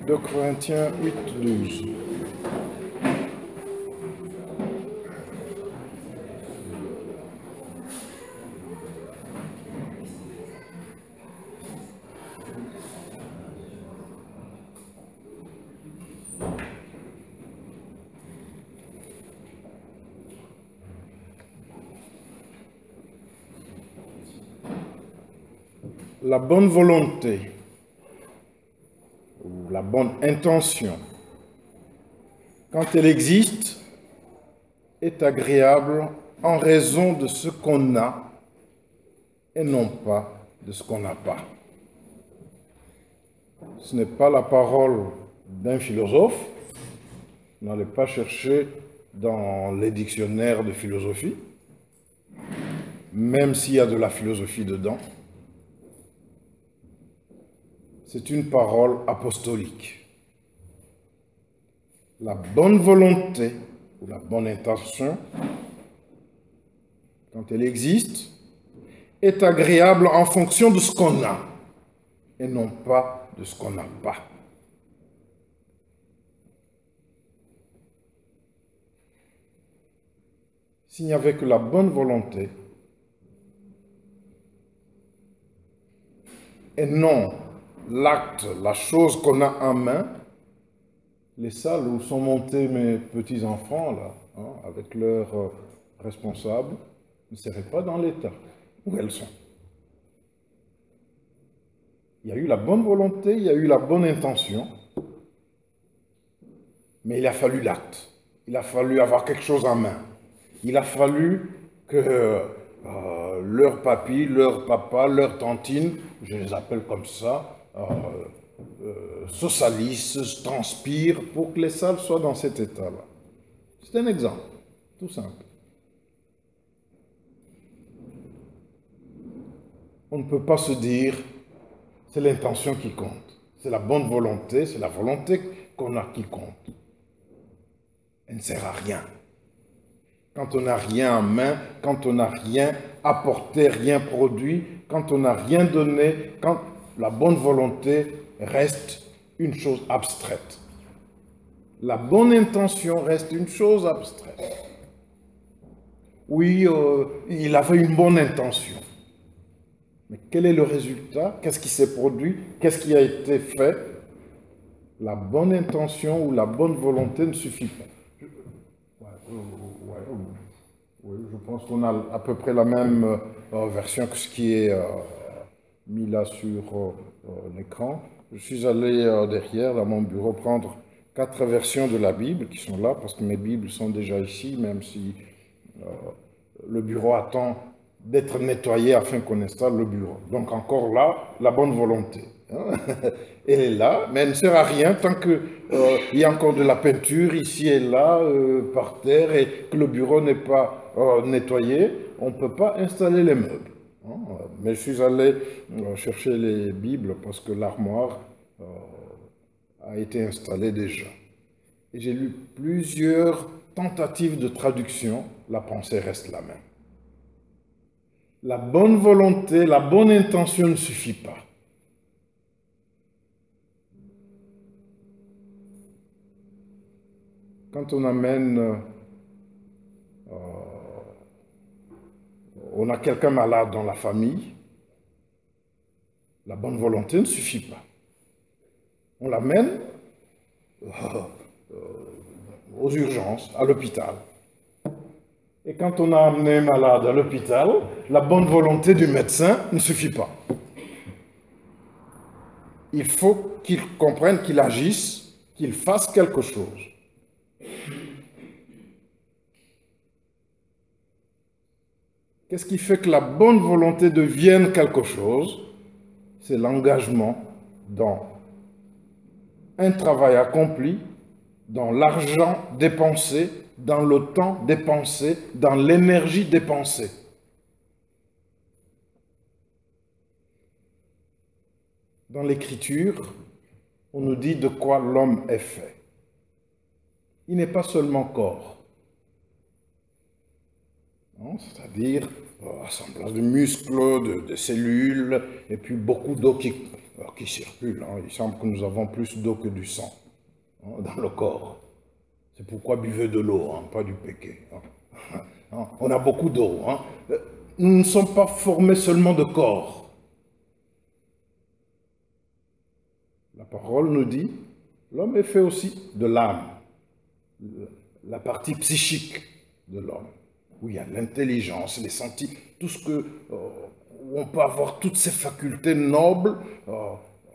2 Corinthiens 8, 12. La bonne volonté ou la bonne intention, quand elle existe, est agréable en raison de ce qu'on a et non pas de ce qu'on n'a pas. Ce n'est pas la parole d'un philosophe. N'allez pas chercher dans les dictionnaires de philosophie, même s'il y a de la philosophie dedans. C'est une parole apostolique. La bonne volonté ou la bonne intention, quand elle existe, est agréable en fonction de ce qu'on a et non pas de ce qu'on n'a pas. S'il n'y avait que la bonne volonté et non l'acte, la chose qu'on a en main, les salles où sont montés mes petits-enfants, là, avec leurs responsables, ne seraient pas dans l'état où elles sont. Il y a eu la bonne volonté, il y a eu la bonne intention, mais il a fallu l'acte. Il a fallu avoir quelque chose en main. Il a fallu que leur papy, leur papa, leur tantine, je les appelle comme ça, se salissent, se transpirent pour que les salles soient dans cet état-là. C'est un exemple, tout simple. On ne peut pas se dire, c'est l'intention qui compte, c'est la bonne volonté, c'est la volonté qu'on a qui compte. Elle ne sert à rien. Quand on n'a rien en main, quand on n'a rien apporté, rien produit, quand on n'a rien donné, quand la bonne volonté reste une chose abstraite. La bonne intention reste une chose abstraite. Oui, il avait une bonne intention. Mais quel est le résultat? Qu'est-ce qui s'est produit? Qu'est-ce qui a été fait? La bonne intention ou la bonne volonté ne suffit pas. Oui, je pense qu'on a à peu près la même version que ce qui est mis là sur l'écran. Je suis allé derrière, dans mon bureau, prendre 4 versions de la Bible qui sont là, parce que mes Bibles sont déjà ici, même si le bureau attend d'être nettoyé afin qu'on installe le bureau. Donc encore là, la bonne volonté. Elle est là, mais elle ne sert à rien tant qu'il y a encore de la peinture ici et là, par terre, et que le bureau n'est pas nettoyé. On ne peut pas installer les meubles. Mais je suis allé chercher les Bibles parce que l'armoire a été installée déjà. Et j'ai lu plusieurs tentatives de traduction. La pensée reste la même. La bonne volonté, la bonne intention ne suffit pas. Quand on amène, on a quelqu'un malade dans la famille, la bonne volonté ne suffit pas. On l'amène aux urgences, à l'hôpital. Et quand on a amené un malade à l'hôpital, la bonne volonté du médecin ne suffit pas. Il faut qu'il comprenne, qu'il agisse, qu'il fasse quelque chose. Qu'est-ce qui fait que la bonne volonté devienne quelque chose? C'est l'engagement dans un travail accompli, dans l'argent dépensé, dans le temps dépensé, dans l'énergie dépensée. Dans l'Écriture, on nous dit de quoi l'homme est fait. Il n'est pas seulement corps. hein, c'est-à-dire assemblage de muscles, de cellules, et puis beaucoup d'eau qui circule. Hein. Il semble que nous avons plus d'eau que du sang, hein, dans le corps. C'est pourquoi buvez de l'eau, hein, pas du péché. Hein. Hein, on a beaucoup d'eau. Hein. Nous ne sommes pas formés seulement de corps. La parole nous dit, l'homme est fait aussi de l'âme, la partie psychique de l'homme, où il y a l'intelligence, les sentiments, tout ce que, où on peut avoir toutes ces facultés nobles,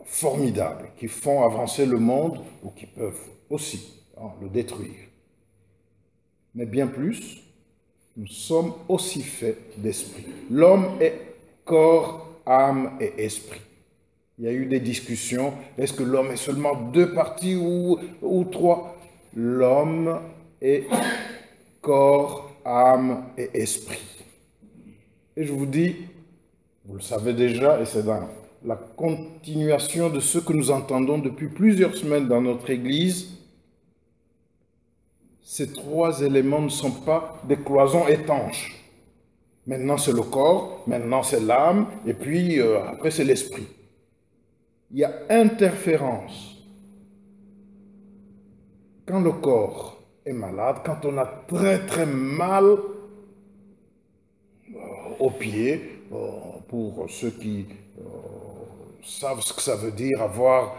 formidables, qui font avancer le monde ou qui peuvent aussi, hein, le détruire. Mais bien plus, nous sommes aussi faits d'esprit. L'homme est corps, âme et esprit. Il y a eu des discussions. Est-ce que l'homme est seulement deux parties ou trois? L'homme est corps, âme et esprit. Et je vous dis, vous le savez déjà, et c'est dans la continuation de ce que nous entendons depuis plusieurs semaines dans notre Église, ces trois éléments ne sont pas des cloisons étanches. Maintenant, c'est le corps, maintenant, c'est l'âme, et puis après, c'est l'esprit. Il y a interférence. Quand le corps est malade, quand on a très très mal aux pieds, pour ceux qui savent ce que ça veut dire avoir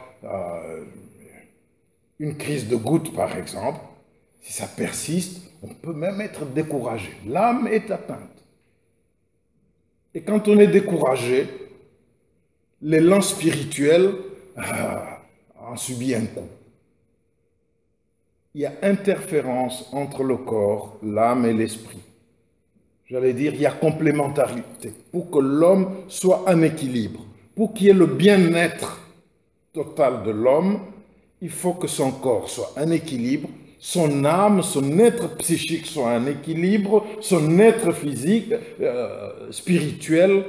une crise de goutte par exemple, si ça persiste, on peut même être découragé. L'âme est atteinte. Et quand on est découragé, l'élan spirituel en subit un coup. Il y a interférence entre le corps, l'âme et l'esprit. J'allais dire, il y a complémentarité. Pour que l'homme soit en équilibre, pour qu'il y ait le bien-être total de l'homme, il faut que son corps soit en équilibre, son âme, son être psychique soit en équilibre, son être physique, spirituel,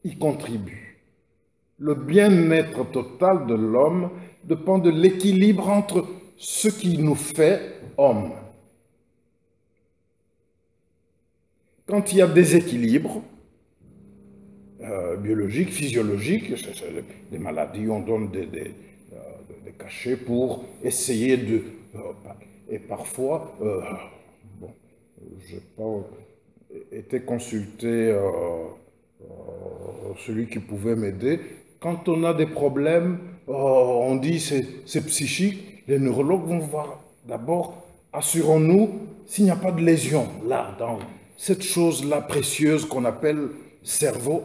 y contribue. Le bien-être total de l'homme dépend de l'équilibre entre ce qui nous fait homme. Quand il y a déséquilibre biologique, physiologique, des maladies, on donne des cachets pour essayer de... et parfois, bon, je n'ai pas été consulté celui qui pouvait m'aider. Quand on a des problèmes, on dit c'est psychique, les neurologues vont voir d'abord, assurons-nous s'il n'y a pas de lésion là, dans cette chose-là précieuse qu'on appelle cerveau,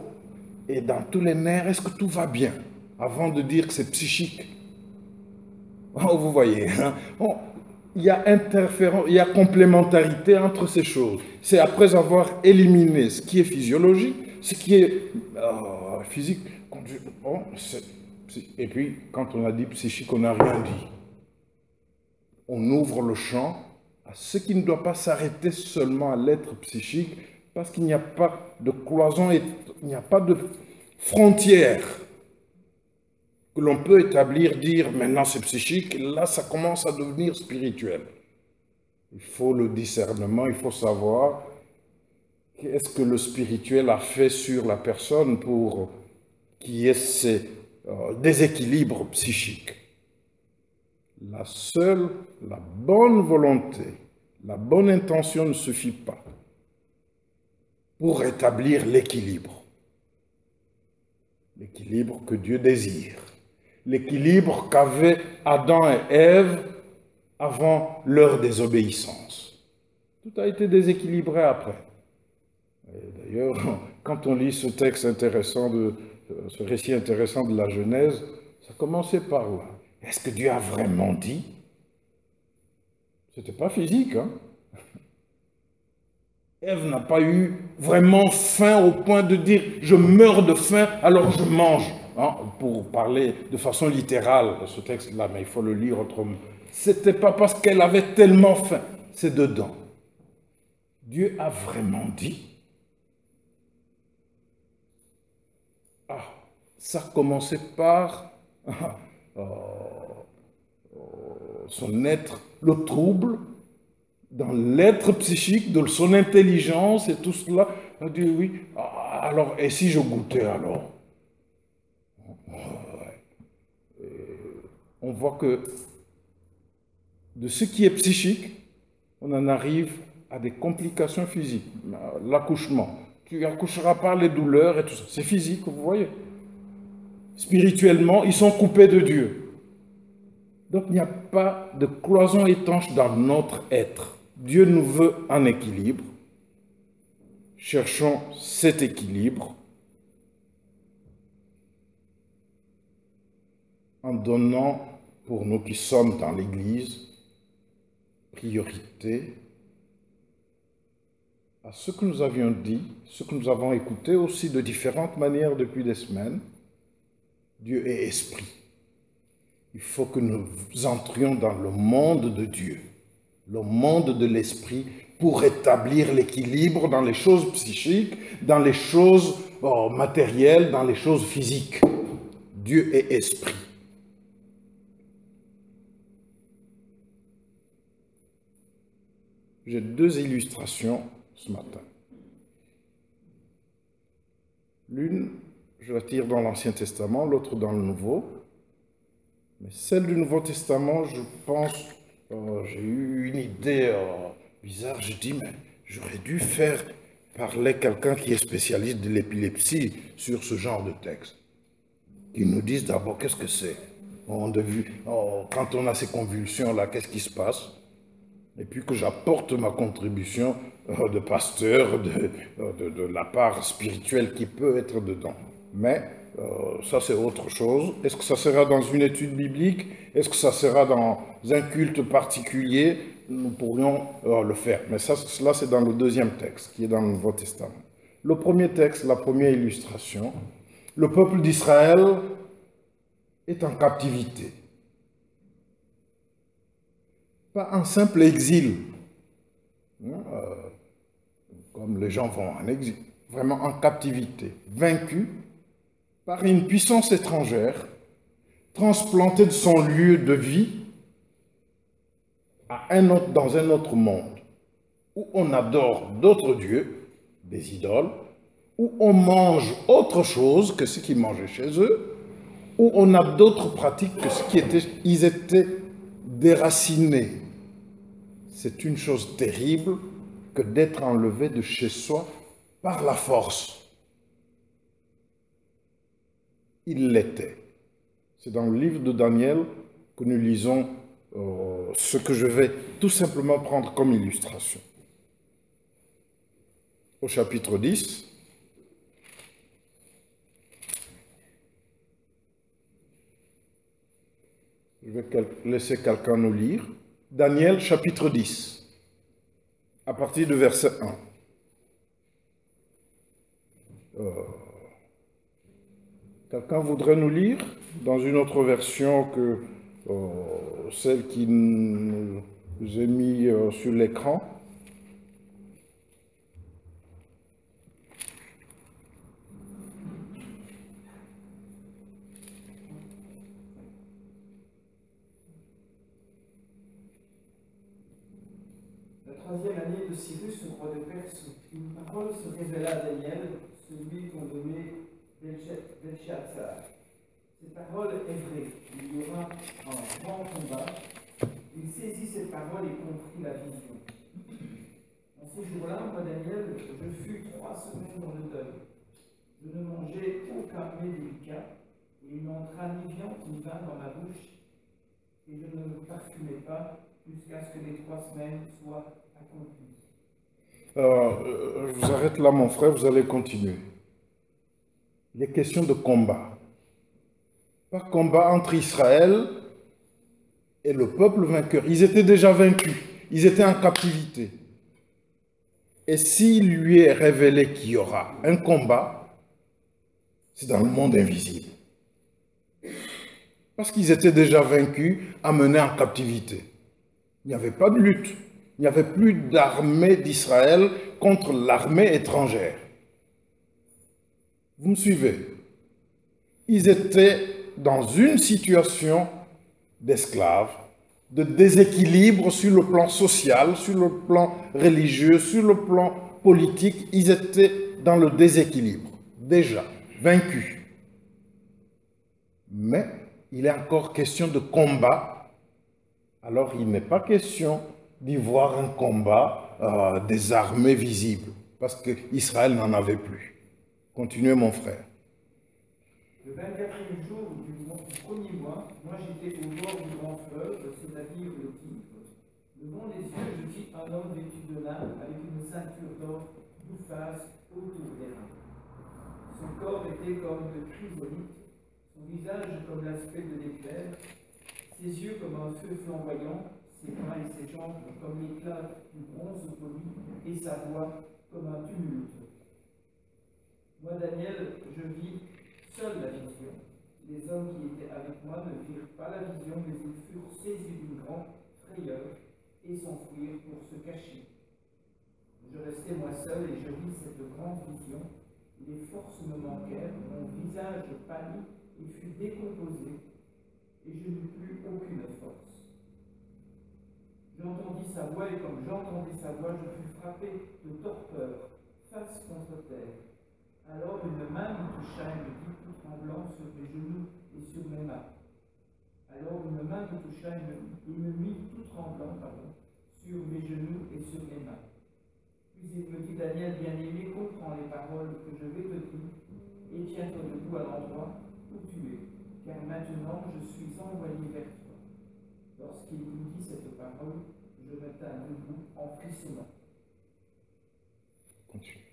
et dans tous les nerfs, est-ce que tout va bien? Avant de dire que c'est psychique. Oh, vous voyez, hein? Bon, il y a interférence, il y a complémentarité entre ces choses. C'est après avoir éliminé ce qui est physiologique, ce qui est physique. Bon, et puis, quand on a dit psychique, on n'a rien dit. On ouvre le champ à ce qui ne doit pas s'arrêter seulement à l'être psychique, parce qu'il n'y a pas de cloison, il n'y a pas de frontière que l'on peut établir, dire maintenant c'est psychique, là ça commence à devenir spirituel. Il faut le discernement, il faut savoir qu'est-ce que le spirituel a fait sur la personne pour qu'il y ait ces déséquilibres psychiques. La bonne volonté, la bonne intention ne suffit pas pour établir l'équilibre. L'équilibre que Dieu désire. L'équilibre qu'avaient Adam et Ève avant leur désobéissance. Tout a été déséquilibré après. D'ailleurs, quand on lit ce texte intéressant, ce récit intéressant de la Genèse, ça commençait par là. Est-ce que Dieu a vraiment dit? C'était pas physique, hein? Ève n'a pas eu vraiment faim au point de dire « je meurs de faim, alors je mange ». Hein, pour parler de façon littérale de ce texte-là, mais il faut le lire autrement. C'était pas parce qu'elle avait tellement faim, c'est dedans. Dieu a vraiment dit. Ah, ça commençait par son être, le trouble, dans l'être psychique, de son intelligence et tout cela. On dit oui, alors, et si je goûtais alors? On voit que de ce qui est psychique, on en arrive à des complications physiques. L'accouchement, tu n'accoucheras pas, les douleurs et tout ça, c'est physique, vous voyez. Spirituellement, ils sont coupés de Dieu. Donc il n'y a pas de cloison étanche dans notre être. Dieu nous veut en équilibre. Cherchons cet équilibre en donnant, pour nous qui sommes dans l'Église, priorité à ce que nous avions dit, ce que nous avons écouté aussi de différentes manières depuis des semaines. Dieu est esprit. Il faut que nous entrions dans le monde de Dieu, le monde de l'esprit, pour établir l'équilibre dans les choses psychiques, dans les choses matérielles, dans les choses physiques. Dieu est esprit. J'ai deux illustrations ce matin. L'une, je la tire dans l'Ancien Testament, l'autre dans le Nouveau. Mais celle du Nouveau Testament, je pense, j'ai eu une idée bizarre. Je dis, mais j'aurais dû faire parler quelqu'un qui est spécialiste de l'épilepsie sur ce genre de texte. Qui nous dise d'abord qu'est-ce que c'est. Quand on a ces convulsions-là, qu'est-ce qui se passe? Et puis que j'apporte ma contribution de pasteur, de la part spirituelle qui peut être dedans. Mais ça, c'est autre chose. Est-ce que ça sera dans une étude biblique? Est-ce que ça sera dans un culte particulier? Nous pourrions le faire. Mais ça, cela, c'est dans le deuxième texte, qui est dans le Nouveau Testament. Le premier texte, la première illustration, le peuple d'Israël est en captivité. Pas un simple exil, comme les gens vont en exil, vraiment en captivité, vaincu par une puissance étrangère, transplanté de son lieu de vie dans un autre monde, où on adore d'autres dieux, des idoles, où on mange autre chose que ce qu'ils mangeaient chez eux, où on a d'autres pratiques que ce qui était, ils étaient déracinés. C'est une chose terrible que d'être enlevé de chez soi par la force. Il l'était. C'est dans le livre de Daniel que nous lisons ce que je vais tout simplement prendre comme illustration. Au chapitre 10, je vais laisser quelqu'un nous lire. Daniel, chapitre 10, à partir du verset 1. Quelqu'un voudrait nous lire dans une autre version que celle qui nous est mise sur l'écran? La troisième année de Cyrus, roi de Perse, une parole se révéla à Daniel, celui qu'on nommait Belshazzar. Cette parole est vraie. Il y aura un grand combat. Il saisit cette parole et comprit la vision. En ces jours-là, moi, Daniel, je fus 3 semaines dans le deuil. Je ne mangeais aucun mets délicat, et il n'entra ni viande ni vin dans ma bouche, et je ne me parfumais pas jusqu'à ce que les 3 semaines soient accomplies. Je vous arrête là, mon frère, vous allez continuer. Il est question de combat. Pas combat entre Israël et le peuple vainqueur. Ils étaient déjà vaincus. Ils étaient en captivité. Et s'il lui est révélé qu'il y aura un combat, c'est dans le monde invisible. Parce qu'ils étaient déjà vaincus, amenés en captivité. Il n'y avait pas de lutte. Il n'y avait plus d'armée d'Israël contre l'armée étrangère. Vous me suivez? Ils étaient dans une situation d'esclaves, de déséquilibre sur le plan social, sur le plan religieux, sur le plan politique. Ils étaient dans le déséquilibre, déjà, vaincus. Mais il est encore question de combat. Alors il n'est pas question d'y voir un combat des armées visibles, parce qu'Israël n'en avait plus. Continuez, mon frère. Le 24e jour du premier mois, moi j'étais au bord du grand fleuve, c'est-à-dire le Tigre. Devant les yeux, je vis un homme vêtu de lin avec une ceinture d'or d'Ouphaz autour des reins. Son corps était comme de chrysolite, son visage comme l'aspect de l'éclair, ses yeux comme un feu flamboyant, ses bras et ses jambes comme l'éclat du bronze poli, et sa voix comme un tumulte. Moi, Daniel, je vis seul la vision. Les hommes qui étaient avec moi ne virent pas la vision, mais ils furent saisis d'une grande frayeur et s'enfuirent pour se cacher. Je restai moi seul et je vis cette grande vision. Les forces me manquèrent, mon visage pâlit et fut décomposé, et je n'eus plus aucune force. J'entendis sa voix, et comme j'entendis sa voix, je fus frappé de torpeur, face contre terre. Alors une main me toucha et me dit tout tremblant sur mes genoux et sur mes mains. Alors une main me toucha et me mit tout tremblant, sur mes genoux et sur mes mains. Puis il me dit, Daniel, bien-aimé, comprends les paroles que je vais te dire, et tiens-toi debout à l'endroit où tu es, car maintenant je suis envoyé vers toi. Lorsqu'il me dit cette parole, je me tins debout en frissonnant. Continue.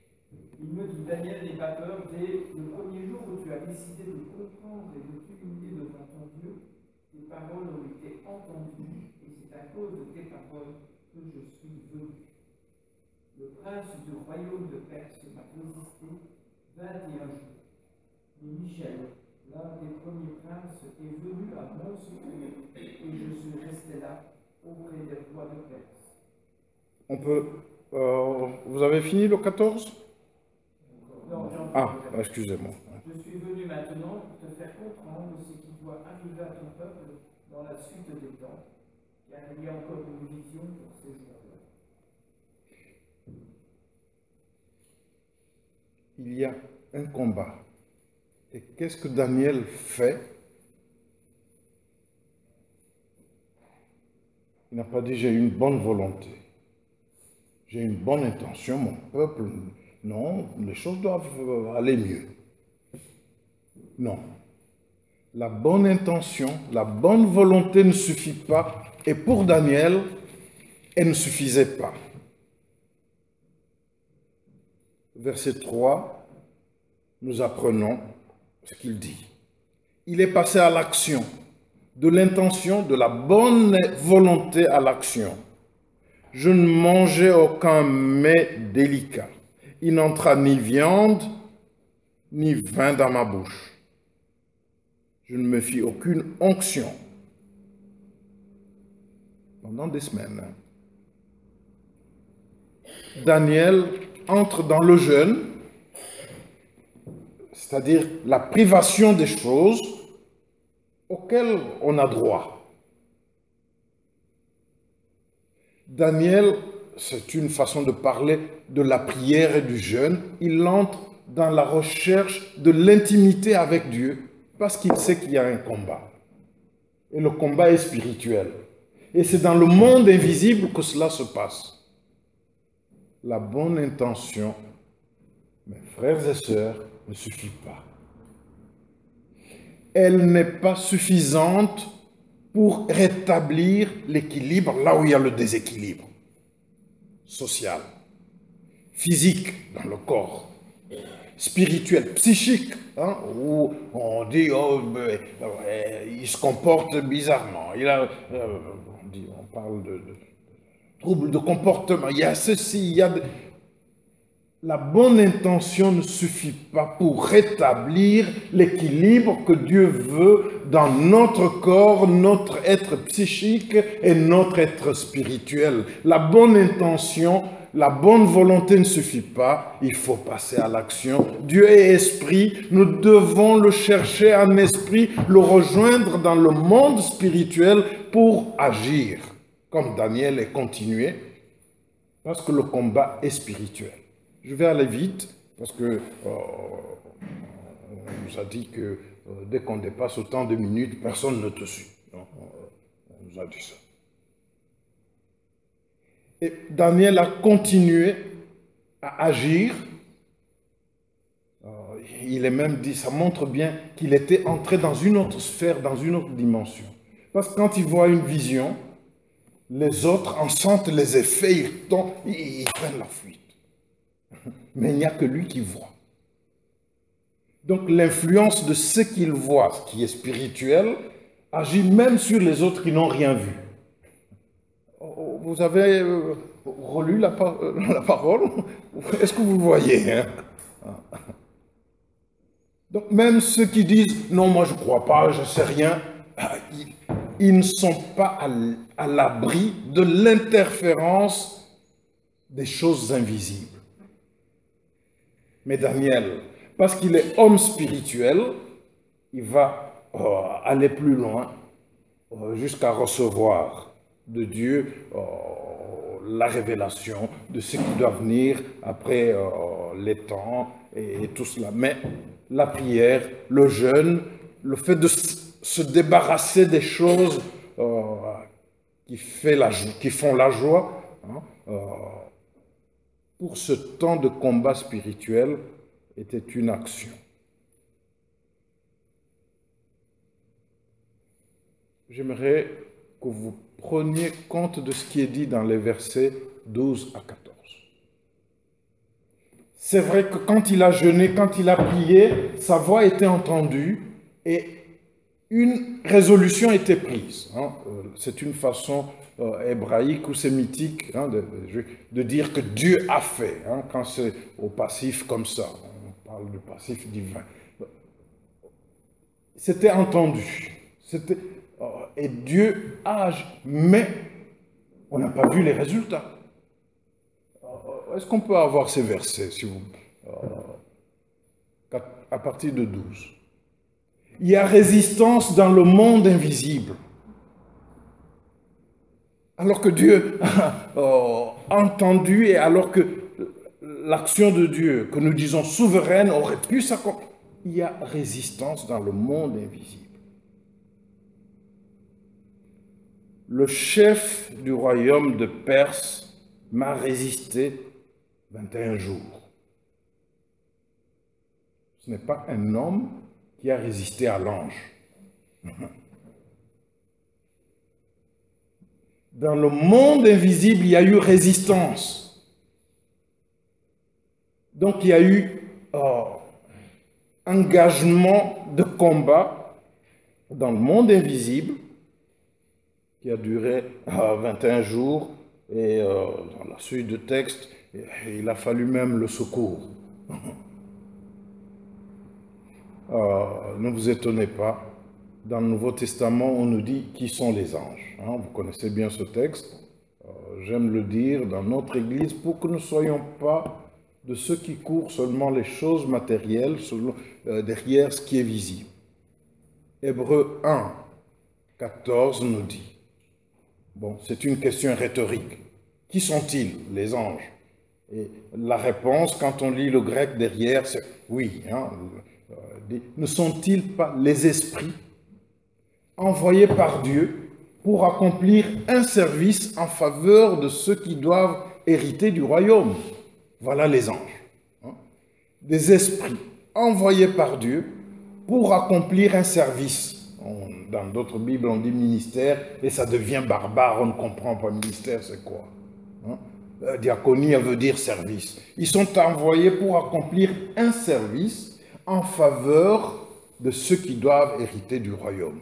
Il me dit, Daniel, n'aie pas peur, dès le premier jour où tu as décidé de comprendre et de t'humilier devant ton Dieu, tes paroles ont été entendues, et c'est à cause de tes paroles que je suis venu. Le prince du royaume de Perse m'a résisté 21 jours. Mais Michel, l'un des premiers princes, est venu à mon secours, et je suis resté là, auprès des rois de Perse. On peut... vous avez fini le 14? Non, excusez-moi. Je suis venu maintenant pour te faire comprendre ce qui doit arriver à ton peuple dans la suite des temps, car il y a encore une vision pour ces jours-là. Il y a un combat. Et qu'est-ce que Daniel fait? Il n'a pas dit j'ai une bonne volonté, j'ai une bonne intention, mon peuple. Non, les choses doivent aller mieux. Non. La bonne intention, la bonne volonté ne suffit pas. Et pour Daniel, elle ne suffisait pas. Verset 3, nous apprenons ce qu'il dit. Il est passé à l'action, de l'intention, de la bonne volonté à l'action. Je ne mangeais aucun mets délicat. Il n'entra ni viande, ni vin dans ma bouche. Je ne me fis aucune onction pendant des semaines. Daniel entre dans le jeûne, c'est-à-dire la privation des choses auxquelles on a droit. Daniel, c'est une façon de parler de la prière et du jeûne. Il entre dans la recherche de l'intimité avec Dieu parce qu'il sait qu'il y a un combat. Et le combat est spirituel. Et c'est dans le monde invisible que cela se passe. La bonne intention, mes frères et sœurs, ne suffit pas. Elle n'est pas suffisante pour rétablir l'équilibre là où il y a le déséquilibre social, physique dans le corps, spirituel, psychique, où on dit oh, il se comporte bizarrement, on parle de troubles de comportement, il y a ceci, il y a... La bonne intention ne suffit pas pour rétablir l'équilibre que Dieu veut dans notre corps, notre être psychique et notre être spirituel. La bonne intention, la bonne volonté ne suffit pas, il faut passer à l'action. Dieu est esprit, nous devons le chercher en esprit, le rejoindre dans le monde spirituel pour agir comme Daniel et continuer, parce que le combat est spirituel. Je vais aller vite, parce que on nous a dit que dès qu'on dépasse autant de minutes, personne ne te suit. On nous a dit ça. Et Daniel a continué à agir. Il est même dit, ça montre bien qu'il était entré dans une autre sphère, dans une autre dimension. Parce que quand il voit une vision, les autres en sentent les effets, ils prennent la fuite. Mais il n'y a que lui qui voit. Donc l'influence de ce qu'il voit, ce qui est spirituel, agit même sur les autres qui n'ont rien vu. Vous avez relu la parole? Est-ce que vous voyez, hein? Donc même ceux qui disent « Non, moi je ne crois pas, je ne sais rien », ils ne sont pas à l'abri de l'interférence des choses invisibles. Mais Daniel, parce qu'il est homme spirituel, il va aller plus loin jusqu'à recevoir de Dieu la révélation de ce qui doit venir après les temps et tout cela. Mais la prière, le jeûne, le fait de se débarrasser des choses qui font la joie, hein, pour ce temps de combat spirituel était une action. J'aimerais que vous preniez compte de ce qui est dit dans les versets 12 à 14. C'est vrai que quand il a jeûné, quand il a prié, sa voix était entendue et une résolution était prise. Hein. C'est une façon hébraïque ou sémitique, hein, de dire que Dieu a fait, hein, quand c'est au passif comme ça. On parle du passif divin. C'était entendu. Et Dieu age, mais on n'a pas vu les résultats. Est-ce qu'on peut avoir ces versets, si vous, à partir de 12? Il y a résistance dans le monde invisible. Alors que Dieu a entendu et alors que l'action de Dieu, que nous disons souveraine, aurait pu s'accomplir, il y a résistance dans le monde invisible. Le chef du royaume de Perse m'a résisté 21 jours. Ce n'est pas un homme qui a résisté à l'ange. Dans le monde invisible, il y a eu résistance. Donc il y a eu engagement de combat dans le monde invisible qui a duré 21 jours et dans la suite du texte, il a fallu même le secours. Ne vous étonnez pas, dans le Nouveau Testament, on nous dit qui sont les anges. Hein, vous connaissez bien ce texte. J'aime le dire dans notre Église pour que nous ne soyons pas de ceux qui courent seulement les choses matérielles derrière ce qui est visible. Hébreux 1, 14 nous dit, bon, c'est une question rhétorique. Qui sont-ils, les anges? Et la réponse, quand on lit le grec derrière, c'est oui. Hein, ne sont-ils pas les esprits envoyés par Dieu pour accomplir un service en faveur de ceux qui doivent hériter du royaume? Voilà les anges. Hein, des esprits envoyés par Dieu pour accomplir un service. Dans d'autres Bibles, on dit ministère et ça devient barbare, on ne comprend pas ministère, c'est quoi? Hein? Diaconie, elle veut dire service. Ils sont envoyés pour accomplir un service en faveur de ceux qui doivent hériter du royaume.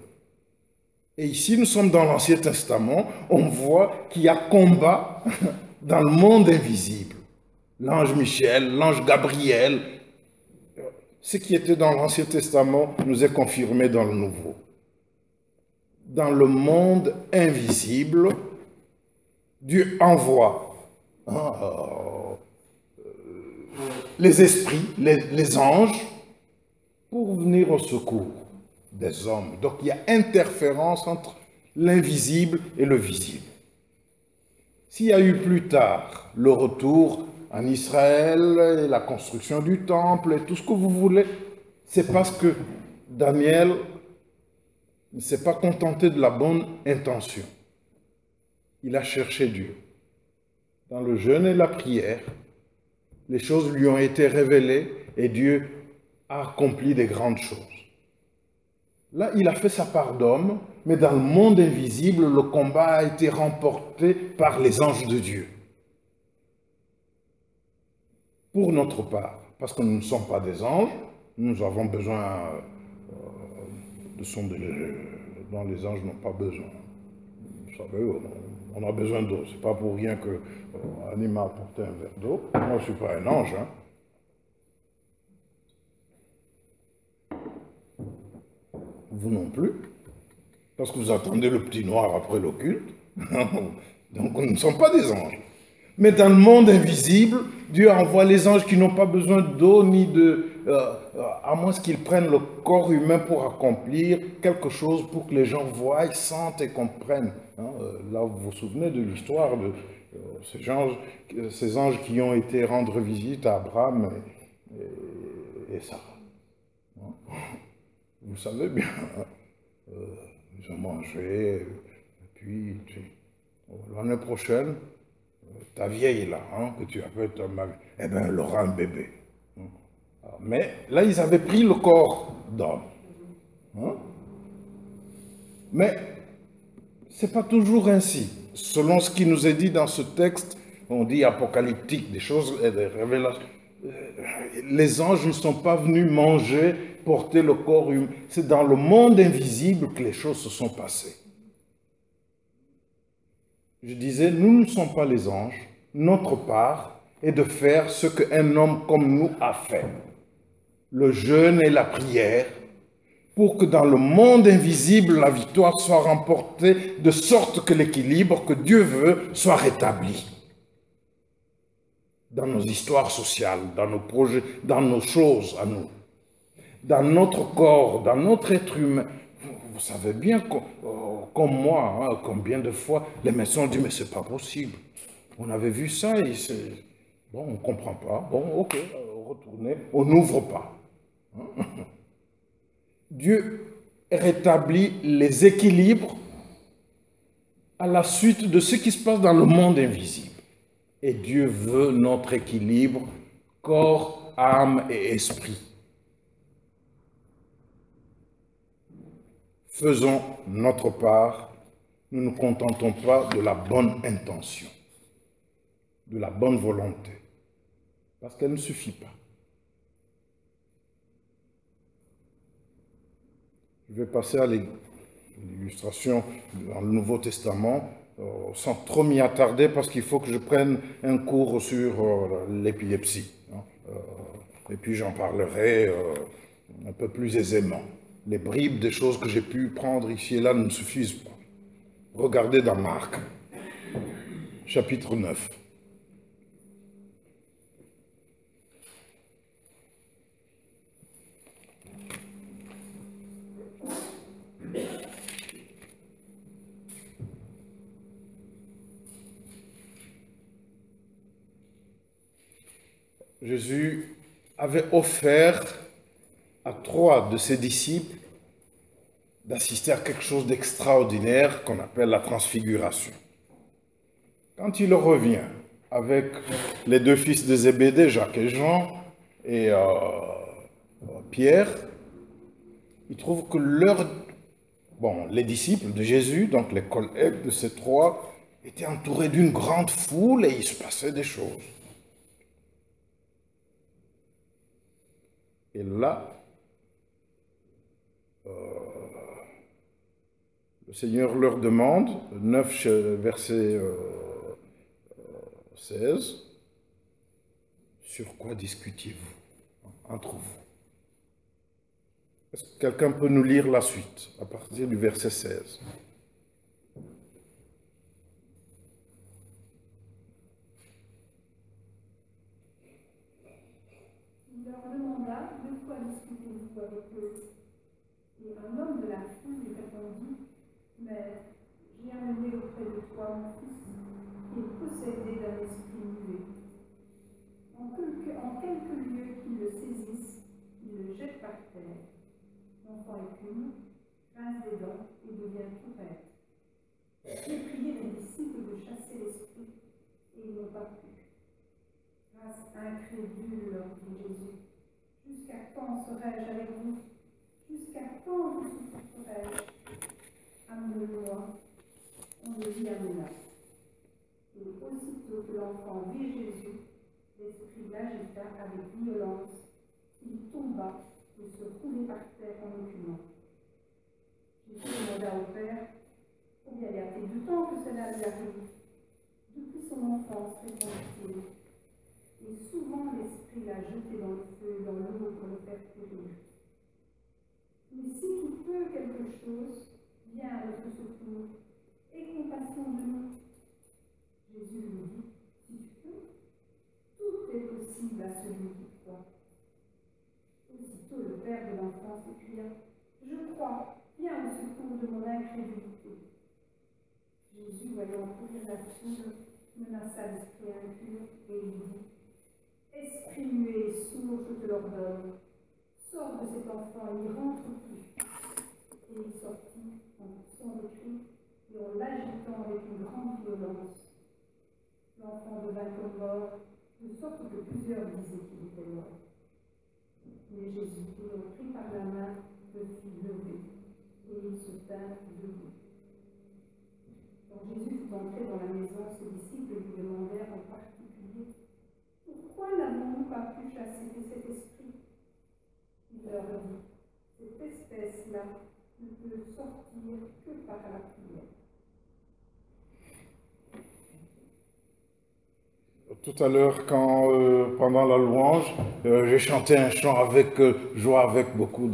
Et ici, nous sommes dans l'Ancien Testament, on voit qu'il y a combat dans le monde invisible. L'ange Michel, l'ange Gabriel, ce qui était dans l'Ancien Testament nous est confirmé dans le Nouveau. Dans le monde invisible, Dieu envoie les esprits, les anges, pour venir au secours des hommes. Donc il y a interférence entre l'invisible et le visible. S'il y a eu plus tard le retour en Israël et la construction du temple et tout ce que vous voulez, c'est parce que Daniel ne s'est pas contenté de la bonne intention. Il a cherché Dieu. Dans le jeûne et la prière, les choses lui ont été révélées et Dieu a accompli des grandes choses. Là, il a fait sa part d'homme, mais dans le monde invisible, le combat a été remporté par les anges de Dieu. Pour notre part, parce que nous ne sommes pas des anges, nous avons besoin de son dont les anges n'ont pas besoin. Vous savez, on a besoin d'eau. C'est pas pour rien que Annie m'a apporté un verre d'eau. Moi, je ne suis pas un ange. Hein. Vous non plus. Parce que vous attendez le petit noir après le culte. Donc, nous ne sommes pas des anges. Mais dans le monde invisible, Dieu envoie les anges qui n'ont pas besoin d'eau ni de... à moins qu'ils prennent le corps humain pour accomplir quelque chose pour que les gens voient, sentent et comprennent. Hein, là, vous vous souvenez de l'histoire de ces anges qui ont été rendre visite à Abraham et Sarah. Hein, vous savez bien, ils ont mangé, et puis l'année prochaine, ta vieille là, hein, que tu appelles ta mari, eh bien, elle aura un bébé. Mais là, ils avaient pris le corps d'homme. Hein? Mais ce n'est pas toujours ainsi. Selon ce qui nous est dit dans ce texte, on dit apocalyptique, des choses, des révélations. Les anges ne sont pas venus manger, porter le corps humain. C'est dans le monde invisible que les choses se sont passées. Je disais, nous ne sommes pas les anges. Notre part est de faire ce qu'un homme comme nous a fait. Le jeûne et la prière, pour que dans le monde invisible, la victoire soit remportée de sorte que l'équilibre que Dieu veut soit rétabli. Dans nos histoires sociales, dans nos projets, dans nos choses à nous, dans notre corps, dans notre être humain. Vous savez bien, comme moi, hein, combien de fois les médecins ont dit « mais c'est pas possible ». On avait vu ça et c'est... Bon, on ne comprend pas. Bon, ok, retournez, on n'ouvre pas. Dieu rétablit les équilibres à la suite de ce qui se passe dans le monde invisible. Et Dieu veut notre équilibre, corps, âme et esprit. Faisons notre part, nous ne nous contentons pas de la bonne intention, de la bonne volonté, parce qu'elle ne suffit pas. Je vais passer à l'illustration dans le Nouveau Testament, sans trop m'y attarder, parce qu'il faut que je prenne un cours sur l'épilepsie. Et puis j'en parlerai un peu plus aisément. Les bribes des choses que j'ai pu prendre ici et là ne me suffisent pas. Regardez dans Marc, chapitre 9. Jésus avait offert à 3 de ses disciples d'assister à quelque chose d'extraordinaire qu'on appelle la transfiguration. Quand il revient avec les 2 fils de Zébédée, Jacques et Jean, et Pierre, il trouve que les disciples de Jésus, donc les collègues de ces 3, étaient entourés d'une grande foule et il se passait des choses. Et là, le Seigneur leur demande, 9 verset 16, sur quoi discutiez-vous entre vous? Est-ce que quelqu'un peut nous lire la suite, à partir du verset 16? Il leur demanda de quoi discutez-vous avec eux. Et un homme de la foule lui répondit, mais j'ai amené auprès de toi mon fils, qui est possédé d'un esprit muet. En quelques lieux qu'il le saisisse, il le jette par terre. L'enfant écume, grince des dents et devient tout raide. J'ai prié les disciples de chasser l'esprit, et ils n'ont pas pu. Grâce incrédule, leur dit Jésus, jusqu'à quand serai-je avec vous? Jusqu'à quand vous souffrirai-je? Amenez-le-moi. On le lui amena. Et aussitôt que l'enfant vit Jésus, l'esprit l'agita avec violence. Il tomba et se roulait par terre en écumant. Jésus demanda au Père combien y a-t-il de temps que cela lui arrive? Depuis son enfance, répondit-il. Et souvent l'esprit l'a jeté dans le feu et dans l'eau pour le faire périr. Mais si tu peux quelque chose, viens à notre secours. Aie compassion de nous. Jésus lui dit, si tu peux, tout est possible à celui qui croit. Aussitôt le père de l'enfant s'écria, je crois, viens au secours de mon incrédulité. Jésus, voyant courir la foule, menaça l'esprit impur et il dit, esprit muet et sourd, je te l'ordonne, sors de cet enfant et n'y rentre plus. Et il sortit en poussant des cris et en l'agitant avec une grande violence. L'enfant devint comme mort, de sorte que plusieurs disaient qu'il était mort. Mais Jésus, ayant pris par la main, le fit lever, et il se tint debout. Quand Jésus fut entré dans la maison, ses disciples lui demandèrent en particulier, pourquoi n'avons-nous pas pu chasser cet esprit? Il leur dit, cette espèce-là ne peut sortir que par la prière. Tout à l'heure, quand pendant la louange, j'ai chanté un chant avec joie, avec beaucoup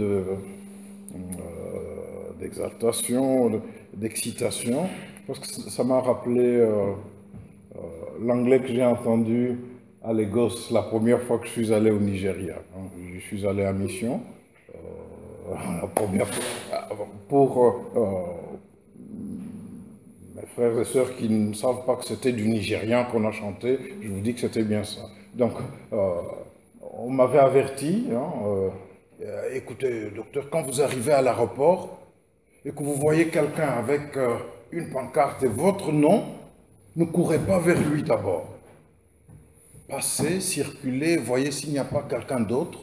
d'exaltation, d'excitation, parce que ça m'a rappelé l'anglais que j'ai entendu à Lagos la première fois que je suis allé au Nigeria. Je suis allé en mission, la première fois, pour mes frères et sœurs qui ne savent pas que c'était du nigérian qu'on a chanté, je vous dis que c'était bien ça. Donc, on m'avait averti, écoutez, docteur, quand vous arrivez à l'aéroport et que vous voyez quelqu'un avec une pancarte et votre nom, ne courez pas vers lui d'abord. Passez, circulez, voyez s'il n'y a pas quelqu'un d'autre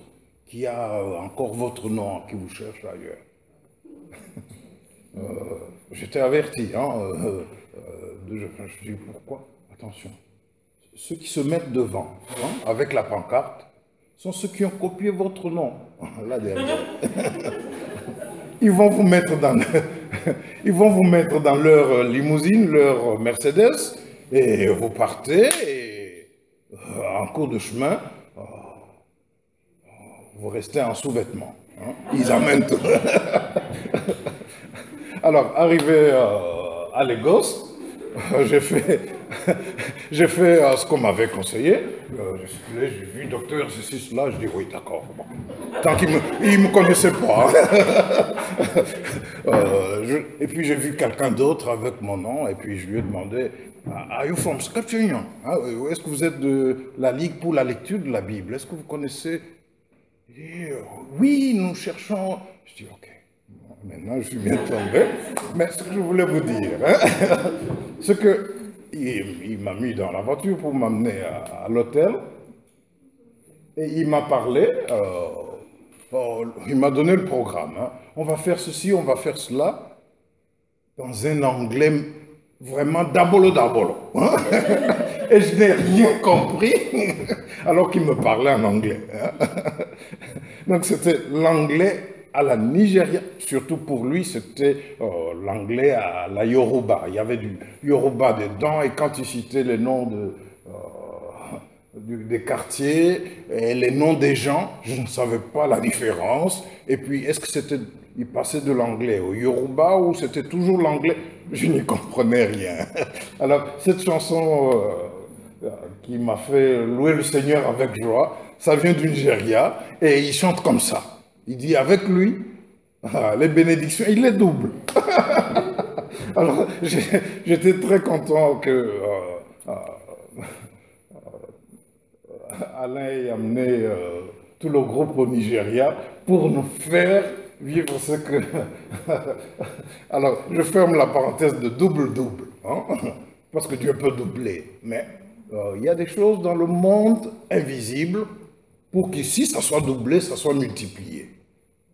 qui a encore votre nom, qui vous cherche ailleurs. J'étais averti, je dis pourquoi? Attention, ceux qui se mettent devant, avec la pancarte, sont ceux qui ont copié votre nom, là derrière. Ils vont vous mettre dans leur limousine, leur Mercedes, et vous partez, et en cours de chemin, vous restez en sous-vêtements. Ils amènent tout. Alors, arrivé à Lagos, j'ai fait ce qu'on m'avait conseillé. J'ai vu, docteur, ceci, cela. Je dis, oui, d'accord. Bon. Tant qu'il ne me connaissait pas. Et puis, j'ai vu quelqu'un d'autre avec mon nom. Et puis, je lui ai demandé, are you from Scripture Union? Est-ce que vous êtes de la Ligue pour la lecture de la Bible? Est-ce que vous connaissez? Il dit, oui, nous cherchons. Je dis, ok. Maintenant, je suis bien tombé, mais ce que je voulais vous dire, c'est qu'il m'a mis dans la voiture pour m'amener à l'hôtel, et il m'a parlé, il m'a donné le programme. On va faire ceci, on va faire cela, dans un anglais vraiment dabolo. Et je n'ai rien compris, alors qu'il me parlait en anglais. Donc c'était l'anglais à la Nigeria, surtout pour lui, c'était l'anglais à la Yoruba. Il y avait du Yoruba dedans, et quand il citait les noms des quartiers et les noms des gens, je ne savais pas la différence. Et puis, est-ce que c'était, il passait de l'anglais au Yoruba ou c'était toujours l'anglais? Je n'y comprenais rien. Alors, cette chanson qui m'a fait louer le Seigneur avec joie, ça vient du Nigeria, et il chante comme ça. Il dit avec lui, les bénédictions, il les double. Alors, j'étais très content que Alain ait amené tout le groupe au Nigeria pour nous faire vivre ce que... Alors, je ferme la parenthèse de double-double, hein, parce que Dieu peut doubler, mais il y a des choses dans le monde invisible pour qu'ici, ça soit doublé, ça soit multiplié.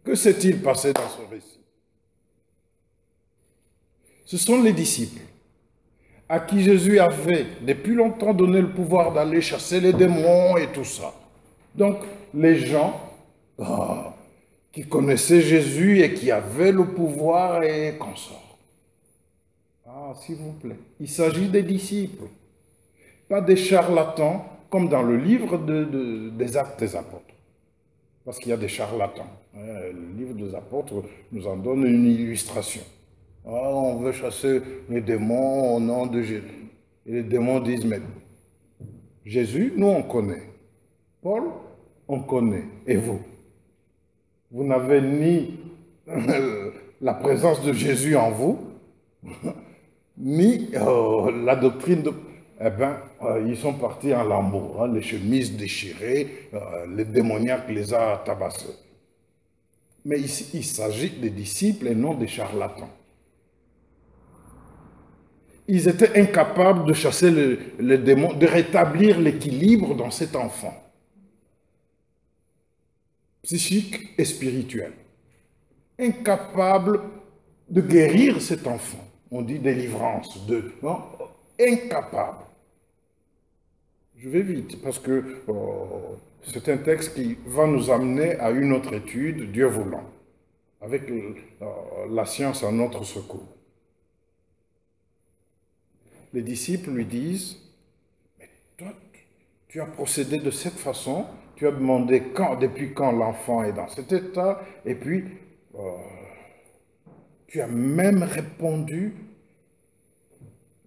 Que s'est-il passé dans ce récit? Ce sont les disciples à qui Jésus avait depuis longtemps donné le pouvoir d'aller chasser les démons et tout ça. Donc, les gens qui connaissaient Jésus et qui avaient le pouvoir et consorts. Ah, s'il vous plaît, il s'agit des disciples, pas des charlatans, comme dans le livre des Actes des Apôtres. Parce qu'il y a des charlatans. Le livre des Apôtres nous en donne une illustration. On veut chasser les démons au nom de Jésus. Et les démons disent, mais Jésus, nous on connaît. Paul, on connaît. Et vous? Vous n'avez ni la présence de Jésus en vous, ni la doctrine de... Eh bien, ils sont partis en lambeaux, hein, les chemises déchirées, les démoniaques les a tabassés. Mais ici, il s'agit des disciples et non des charlatans. Ils étaient incapables de chasser les démons, de rétablir l'équilibre dans cet enfant, psychique et spirituel. Incapables de guérir cet enfant. On dit délivrance, non, incapables. Je vais vite parce que c'est un texte qui va nous amener à une autre étude, Dieu voulant, avec la science à notre secours. Les disciples lui disent, mais toi, tu as procédé de cette façon, tu as demandé depuis quand l'enfant est dans cet état, et puis tu as même répondu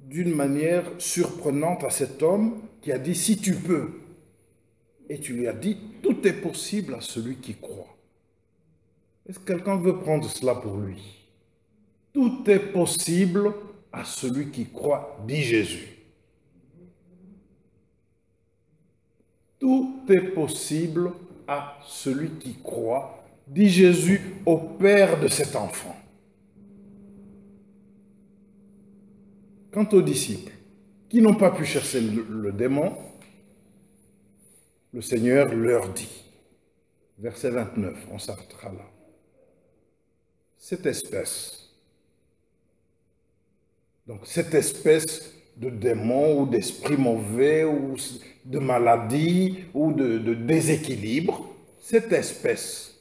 d'une manière surprenante à cet homme qui a dit, si tu peux. Et tu lui as dit, tout est possible à celui qui croit. Est-ce que quelqu'un veut prendre cela pour lui? Tout est possible à celui qui croit, dit Jésus. Tout est possible à celui qui croit, dit Jésus au père de cet enfant. Quant aux disciples qui n'ont pas pu chasser le démon, le Seigneur leur dit, verset 29, on s'arrêtera là, cette espèce de démon ou d'esprit mauvais ou de maladie ou de déséquilibre, cette espèce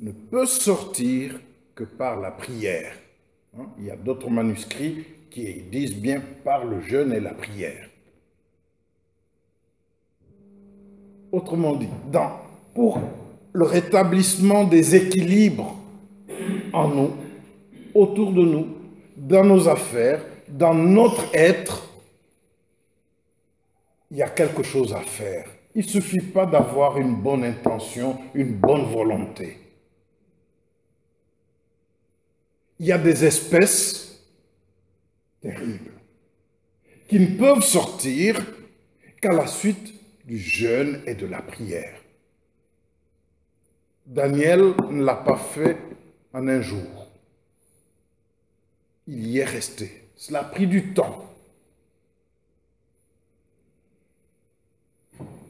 ne peut sortir que par la prière. Il y a d'autres manuscrits qui disent bien par le jeûne et la prière. Autrement dit, pour le rétablissement des équilibres en nous, autour de nous, dans nos affaires, dans notre être, il y a quelque chose à faire. Il ne suffit pas d'avoir une bonne intention, une bonne volonté. Il y a des espèces terribles qui ne peuvent sortir qu'à la suite du jeûne et de la prière. Daniel ne l'a pas fait en un jour. Il y est resté. Cela a pris du temps.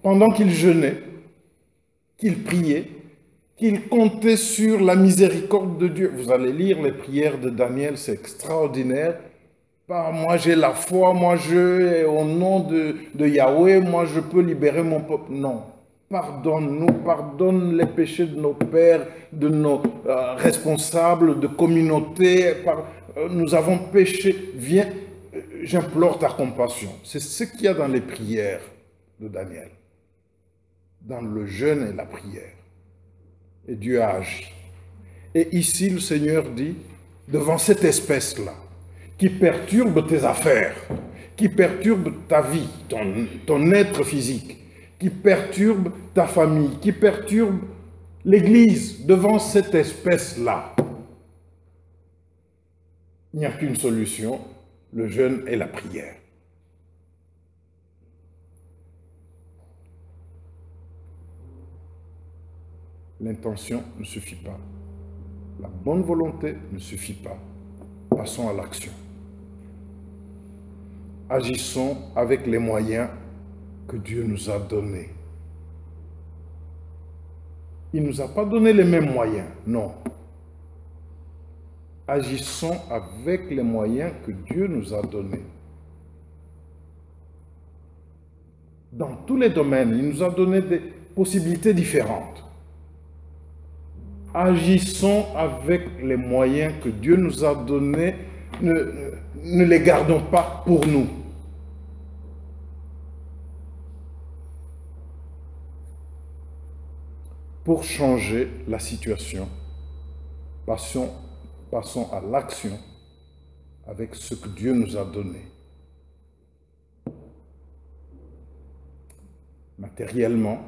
Pendant qu'il jeûnait, qu'il priait, qu'il comptait sur la miséricorde de Dieu. Vous allez lire les prières de Daniel, c'est extraordinaire. Moi j'ai la foi, au nom de Yahweh, moi je peux libérer mon peuple. Non. Pardonne-nous, pardonne les péchés de nos pères, de nos responsables, de communautés. Nous avons péché. Viens, j'implore ta compassion. C'est ce qu'il y a dans les prières de Daniel. Dans le jeûne et la prière. Et Dieu a agi. Et ici, le Seigneur dit, devant cette espèce-là, qui perturbe tes affaires, qui perturbe ta vie, ton être physique, qui perturbe ta famille, qui perturbe l'Église, devant cette espèce-là, Il n'y a qu'une solution, le jeûne et la prière. L'intention ne suffit pas. La bonne volonté ne suffit pas. Passons à l'action. Agissons avec les moyens que Dieu nous a donnés. Il ne nous a pas donné les mêmes moyens, non. Agissons avec les moyens que Dieu nous a donnés. Dans tous les domaines, il nous a donné des possibilités différentes. Agissons avec les moyens que Dieu nous a donnés, ne les gardons pas pour nous. Pour changer la situation, passons à l'action avec ce que Dieu nous a donné. Matériellement,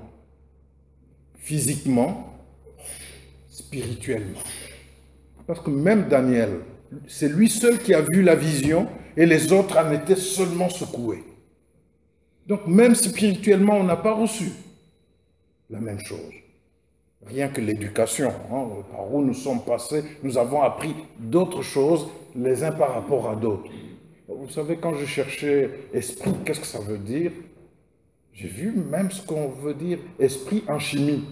physiquement, spirituellement. Parce que même Daniel, c'est lui seul qui a vu la vision et les autres en étaient seulement secoués. Donc même spirituellement, on n'a pas reçu la même chose. Rien que l'éducation, par où nous sommes passés, nous avons appris d'autres choses les uns par rapport à d'autres. Vous savez, quand je cherchais esprit, qu'est-ce que ça veut dire? J'ai vu même ce qu'on veut dire esprit en chimie.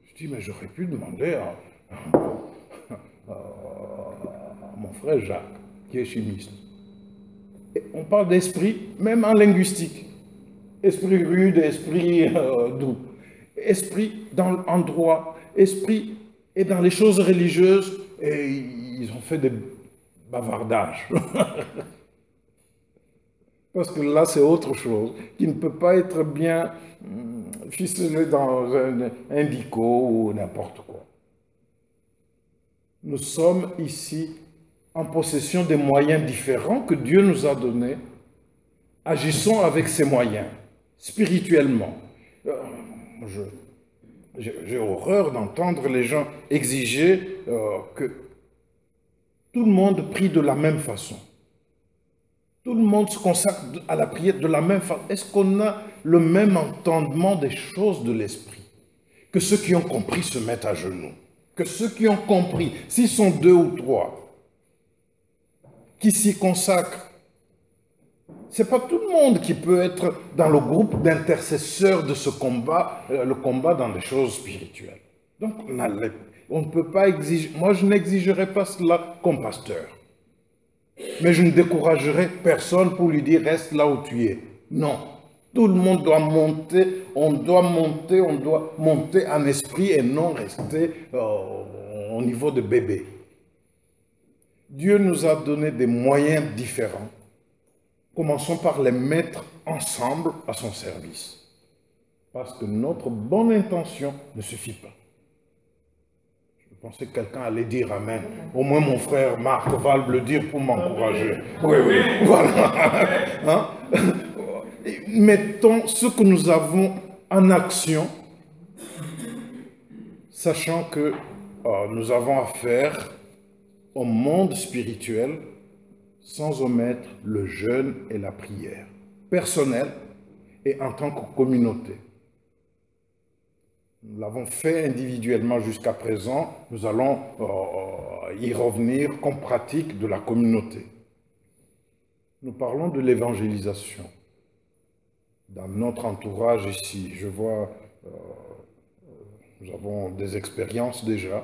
Je dis, mais j'aurais pu demander à mon frère Jacques, qui est chimiste. Et on parle d'esprit, même en linguistique. Esprit rude, esprit doux. Esprit en droit, esprit et dans les choses religieuses, et ils ont fait des bavardages. Parce que là, c'est autre chose, qui ne peut pas être bien ficelé dans un indico ou n'importe quoi. Nous sommes ici en possession des moyens différents que Dieu nous a donnés. Agissons avec ces moyens, spirituellement. J'ai horreur d'entendre les gens exiger que tout le monde prie de la même façon. Tout le monde se consacre à la prière de la même façon. Est-ce qu'on a le même entendement des choses de l'esprit? Que ceux qui ont compris se mettent à genoux. Que ceux qui ont compris, s'ils sont 2 ou 3, qui s'y consacrent, ce n'est pas tout le monde qui peut être dans le groupe d'intercesseurs de ce combat, le combat dans les choses spirituelles. Donc, on ne peut pas exiger, moi je n'exigerai pas cela comme pasteur. Mais je ne découragerai personne pour lui dire reste là où tu es. Non, tout le monde doit monter, on doit monter en esprit et non rester au niveau de bébé. Dieu nous a donné des moyens différents. Commençons par les mettre ensemble à son service. Parce que notre bonne intention ne suffit pas. Je pensais que quelqu'un allait dire Amen. Au moins mon frère Marc va le dire pour m'encourager. Oui, voilà. Mettons ce que nous avons en action, sachant que nous avons affaire au monde spirituel, sans omettre le jeûne et la prière, personnelle et en tant que communauté. Nous l'avons fait individuellement jusqu'à présent, nous allons y revenir comme pratique de la communauté. Nous parlons de l'évangélisation. Dans notre entourage ici, je vois, nous avons des expériences déjà,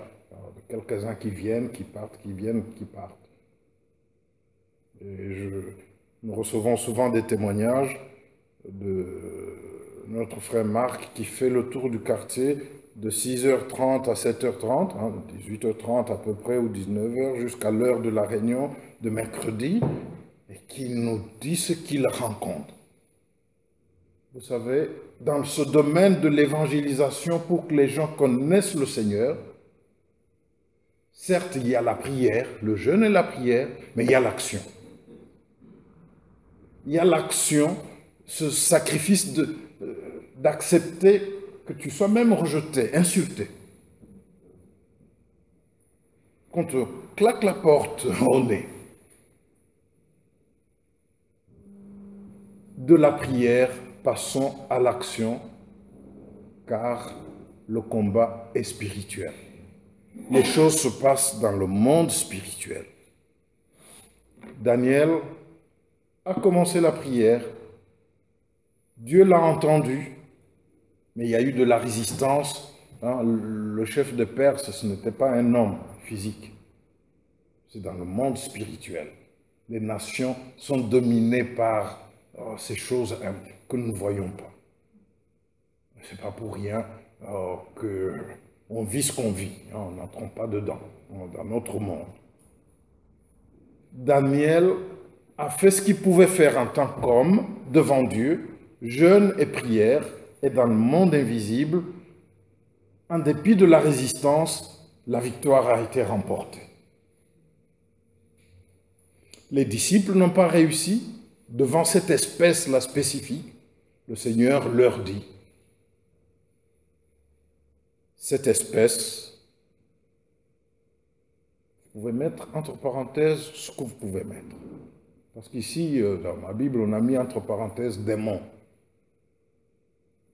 quelques-uns qui viennent, qui partent, qui viennent, qui partent. Et nous recevons souvent des témoignages de notre frère Marc qui fait le tour du quartier de 6h30 à 7h30, 18h30 à peu près ou 19h jusqu'à l'heure de la réunion de mercredi et qui nous dit ce qu'il rencontre. Vous savez, dans ce domaine de l'évangélisation pour que les gens connaissent le Seigneur, certes il y a la prière, le jeûne et la prière, mais il y a l'action. Il y a l'action, ce sacrifice d'accepter que tu sois même rejeté, insulté. Qu'on te claque la porte au nez, de la prière, passons à l'action, car le combat est spirituel. Les choses se passent dans le monde spirituel. Daniel a commencé la prière, Dieu l'a entendu, mais il y a eu de la résistance. Le chef de Perse, ce n'était pas un homme physique, c'est dans le monde spirituel. Les nations sont dominées par ces choses que nous ne voyons pas. Ce n'est pas pour rien qu'on vit ce qu'on vit. On n'entre pas dedans, dans notre monde. Daniel a fait ce qu'il pouvait faire en tant qu'homme devant Dieu, jeûne et prière, et dans le monde invisible, en dépit de la résistance, la victoire a été remportée. Les disciples n'ont pas réussi devant cette espèce-là spécifique. Le Seigneur leur dit, cette espèce, vous pouvez mettre entre parenthèses ce que vous pouvez mettre. Parce qu'ici, dans ma Bible, on a mis entre parenthèses démon.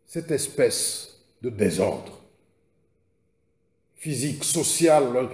Cette espèce de désordre physique, social,